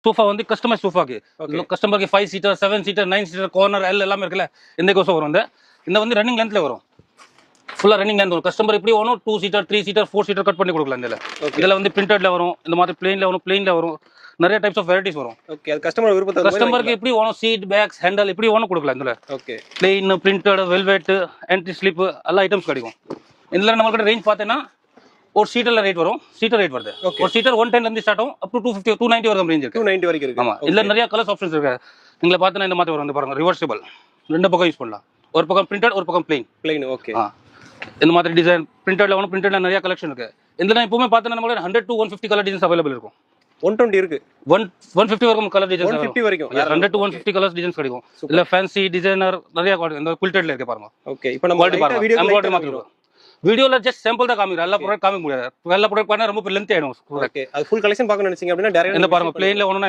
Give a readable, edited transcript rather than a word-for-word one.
sofa வந்து customise சோஃபாக்கு கஸ்டமருக்கு 5 seater 7 seater 9 seater corner L எல்லாமே இருக்குல்ல இந்த கோசம் வரும் இந்த வந்து ரன்னிங் லென்த்ல வரும் ஃபுல்லா ரன்னிங் லென்த் வரும் கஸ்டமர் இப்படி வேணும் 2 சீட்டர் 3 சீட்டர் 4 சீட்டர் கட் பண்ணி கொடுக்கலாம் இதுல வந்து பிரிண்டட்ல வரும் இந்த மாதிரி பிளெயின்ல வரும் நிறைய டைப்ஸ் ஆஃப் வெரைட்டிஸ் வரும் ஓகே அது கஸ்டமர் விருப்பத்துக்கு கஸ்டமருக்கு எப்படி வேணும் சீட் பேக்ஸ் ஹேண்டல் இப்படி வேணும் கொடுக்கலாம் இதுல okay plain printed velvet anti slip எல்லா ஐட்டம்ஸ் கிடைக்கும் இதுல நம்மகிட்ட ரேஞ்ச் பார்த்தேன்னா ஒரு சீட்டர்ல ரேட் வரும் சீட்டர் ரேட் வருது ஒரு சீட்டர் 110 ல இருந்து ஸ்டார்ட் ஆகும் அப் டு 250 290 வரைக்கும் ரேஞ்ச் இருக்கு 290 வரைக்கும் இருக்கு ஆமா இதுல நிறைய கலர்ஸ் ஆப்ஷன்ஸ் இருக்கு நீங்க பார்த்தா இந்த மாதிரி வரும் பாருங்க ரிவர்சிபிள் ரெண்டு பக்கம் யூஸ் பண்ணலாம் ஒரு பக்கம் பிரிண்டட் ஒரு பக்கம் பிளெயின் ஓகே இந்த மாதிரி டிசைன் பிரிண்டட்ல ஒன்று பிரிண்டட்ல நிறைய கலெக்ஷன் இருக்கு இதுல எப்பவுமே பார்த்தா நம்ம 100 to 150 கலர் டிசைன்ஸ் அவைலபிள் இருக்கும் 120 இருக்கு 150 வரைக்கும் கலர் டிசைன்ஸ் 150 வரைக்கும் 100 to 150 கலர்ஸ் டிசைன்ஸ் கிடைக்கும் இல்ல ஃபேன்சி டிசைனர் நிறைய இந்த குயில்டட்ல இருக்கு பாருங்க ஓகே இப்போ நம்ம வீடியோ எம்ப்ராய்டரி மாதிரி வீடியோல ஜஸ்ட் சாம்பிள் தான் காமிக்கிறேன் எல்லா ப்ராடக்ட் காமிக்க முடியாது எல்லா ப்ராடக்ட் பண்ணா ரொம்ப லென்த் ஆயிடும் ஓகே அது ஃபுல் கலெக்ஷன் பார்க்கணும் நினைச்சீங்க அப்படினா டைரக்டா இந்த பாருங்க பிளெயின்ல ஒண்ணு